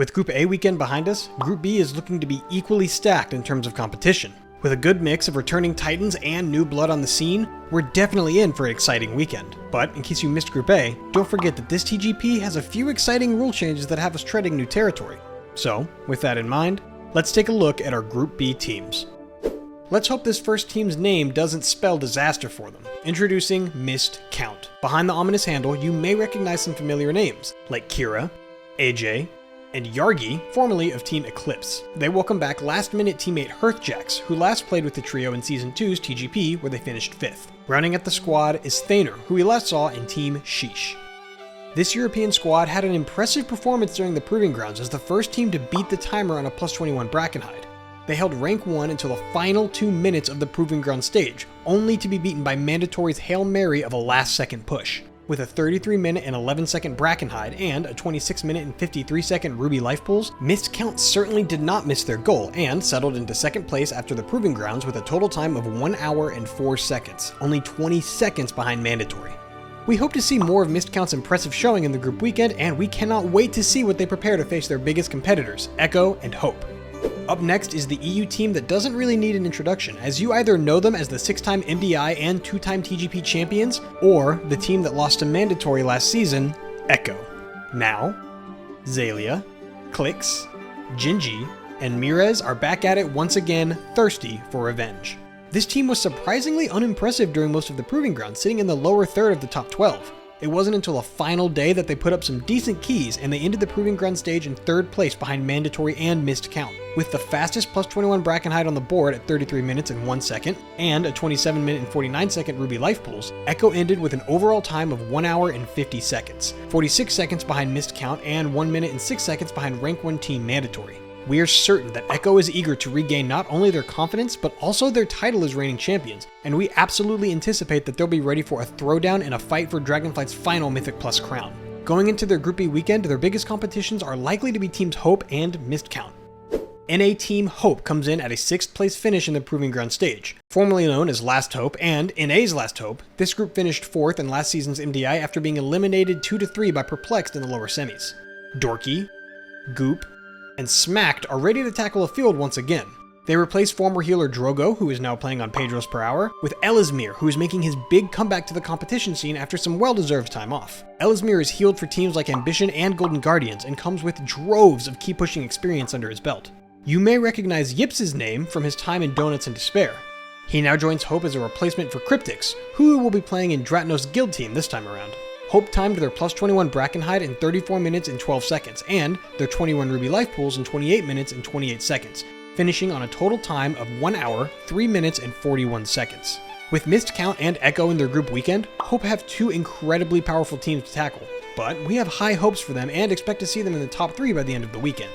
With Group A weekend behind us, Group B is looking to be equally stacked in terms of competition. With a good mix of returning titans and new blood on the scene, we're definitely in for an exciting weekend. But in case you missed Group A, don't forget that this TGP has a few exciting rule changes that have us treading new territory. So, with that in mind, let's take a look at our Group B teams. Let's hope this first team's name doesn't spell disaster for them. Introducing Missed Count. Behind the ominous handle, you may recognize some familiar names, like Kira, AJ, and Yargi, formerly of Team Eclipse. They welcome back last-minute teammate Hearthjax, who last played with the trio in Season 2's TGP, where they finished 5th. Rounding out the squad is Thaner, who we last saw in Team Sheesh. This European squad had an impressive performance during the Proving Grounds as the first team to beat the timer on a +21 Brackenhide. They held rank 1 until the final 2 minutes of the Proving Ground stage, only to be beaten by Mandatory's Hail Mary of a last-second push. With a 33-minute and 11-second Brackenhide and a 26-minute and 53-second Ruby Life Pools, Missed Count certainly did not miss their goal and settled into second place after the Proving Grounds with a total time of 1 hour and 4 seconds, only 20 seconds behind Mandatory. We hope to see more of Missed Count's impressive showing in the group weekend, and we cannot wait to see what they prepare to face their biggest competitors, Echo and Hope. Up next is the EU team that doesn't really need an introduction, as you either know them as the 6-time MDI and 2-time TGP champions, or the team that lost to Mandatory last season, Echo. Now, Zalia, Clix, Gingy, and Mirez are back at it once again, thirsty for revenge. This team was surprisingly unimpressive during most of the Proving Grounds, sitting in the lower third of the top 12. It wasn't until the final day that they put up some decent keys, and they ended the Proving Ground stage in 3rd place behind Mandatory and Missed Count. With the fastest +21 Brackenhide on the board at 33 minutes and 1 second, and a 27-minute and 49-second Ruby Life Pools, Echo ended with an overall time of 1 hour and 50 seconds, 46 seconds behind Missed Count, and 1 minute and 6 seconds behind Rank 1 Team Mandatory. We are certain that Echo is eager to regain not only their confidence, but also their title as reigning champions, and we absolutely anticipate that they'll be ready for a throwdown and a fight for Dragonflight's final Mythic Plus crown. Going into their Group B weekend, their biggest competitions are likely to be Teams Hope and Missed Count. NA Team Hope comes in at a 6th place finish in the Proving Ground stage. Formerly known as Last Hope and NA's Last Hope, this group finished 4th in last season's MDI after being eliminated 2-3 by Perplexed in the lower semis. Dorky, Goop, and Smacked are ready to tackle a field once again. They replace former healer Drogo, who is now playing on Pedros per hour, with Elismir, who is making his big comeback to the competition scene after some well-deserved time off. Elismir is healed for teams like Ambition and Golden Guardians and comes with droves of key pushing experience under his belt. You may recognize Yips' name from his time in Donuts and Despair. He now joins Hope as a replacement for Cryptix, who will be playing in Dratnos' guild team this time around. Hope timed their +21 Brackenhide in 34 minutes and 12 seconds, and their 21 Ruby Life Pools in 28 minutes and 28 seconds, finishing on a total time of 1 hour, 3 minutes and 41 seconds. With Missed Count and Echo in their group weekend, Hope have 2 incredibly powerful teams to tackle, but we have high hopes for them and expect to see them in the top 3 by the end of the weekend.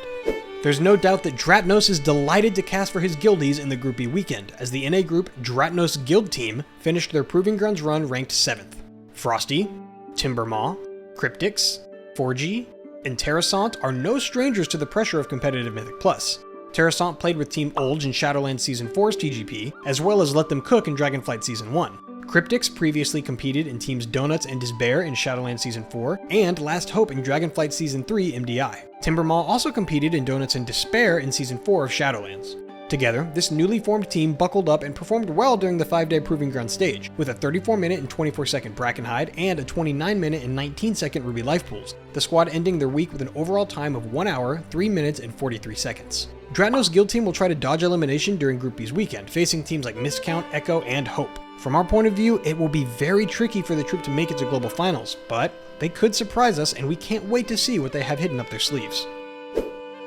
There's no doubt that Dratnos is delighted to cast for his guildies in the Group B weekend, as the NA group Dratnos Guild Team finished their Proving Grounds run ranked 7th. Frosty, Timbermaw, Cryptix, 4G, and Terrasant are no strangers to the pressure of competitive Mythic Plus. Terrasant played with Team Olge in Shadowlands Season 4's TGP, as well as Let Them Cook in Dragonflight Season 1. Cryptix previously competed in Teams Donuts and Despair in Shadowlands Season 4, and Last Hope in Dragonflight Season 3 MDI. Timbermaw also competed in Donuts and Despair in Season 4 of Shadowlands. Together, this newly formed team buckled up and performed well during the 5-day Proving Ground stage, with a 34-minute and 24-second Brackenhide and a 29-minute and 19-second Ruby Life Pools, the squad ending their week with an overall time of 1 hour, 3 minutes, and 43 seconds. Dratnos Guild Team will try to dodge elimination during Group B's weekend, facing teams like Missed Count, Echo, and Hope. From our point of view, it will be very tricky for the troop to make it to Global Finals, but they could surprise us, and we can't wait to see what they have hidden up their sleeves.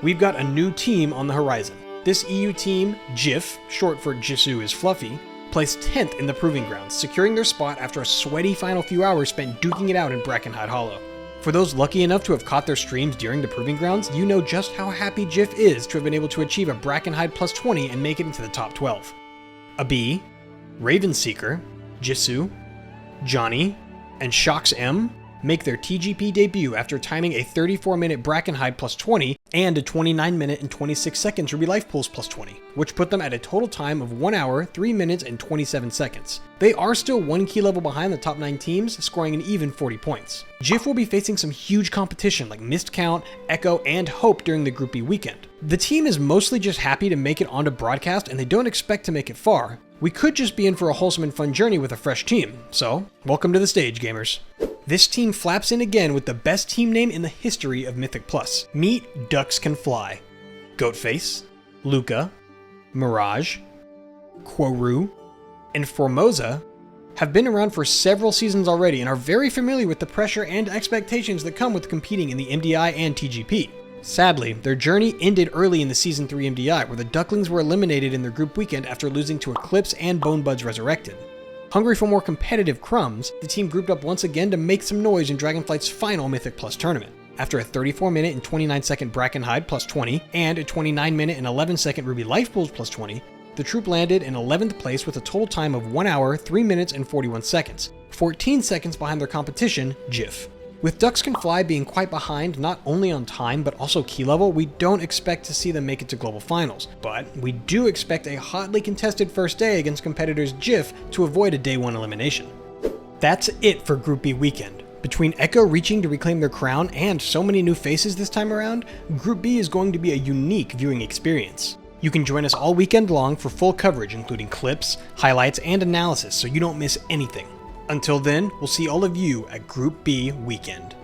We've got a new team on the horizon. This EU team, Jif, short for Jisoo is Fluffy, placed 10th in the Proving Grounds, securing their spot after a sweaty final few hours spent duking it out in Brackenhide Hollow. For those lucky enough to have caught their streams during the Proving Grounds, you know just how happy Jif is to have been able to achieve a Brackenhide +20 and make it into the top 12. A B, Ravenseeker, Jisoo, Johnny, and Shox M make their TGP debut after timing a 34-minute Brackenhide +20 and a 29 minute and 26 seconds Ruby Life Pools plus 20, which put them at a total time of 1 hour, 3 minutes, and 27 seconds. They are still 1 key level behind the top 9 teams, scoring an even 40 points. Jif will be facing some huge competition like Mist Count, Echo, and Hope during the Group B weekend. The team is mostly just happy to make it onto broadcast and they don't expect to make it far. We could just be in for a wholesome and fun journey with a fresh team, so welcome to the stage, gamers. This team flaps in again with the best team name in the history of Mythic Plus. Meet Ducks Can Fly, Goatface, Luca, Mirage, Quoru, and Formosa have been around for several seasons already and are very familiar with the pressure and expectations that come with competing in the MDI and TGP. Sadly, their journey ended early in the Season 3 MDI, where the Ducklings were eliminated in their group weekend after losing to Eclipse and Bone Buds Resurrected. Hungry for more competitive crumbs, the team grouped up once again to make some noise in Dragonflight's final Mythic Plus tournament. After a 34 minute and 29 second Brackenhide plus 20, and a 29 minute and 11 second Ruby Life Pools plus 20, the troop landed in 11th place with a total time of 1 hour, 3 minutes, and 41 seconds, 14 seconds behind their competition, Jif. With Ducks Can Fly being quite behind not only on time but also key level, we don't expect to see them make it to global finals, but we do expect a hotly contested first day against competitors Jif to avoid a day 1 elimination. That's it for Group B weekend. Between Echo reaching to reclaim their crown and so many new faces this time around, Group B is going to be a unique viewing experience. You can join us all weekend long for full coverage including clips, highlights, and analysis so you don't miss anything. Until then, we'll see all of you at Group B weekend.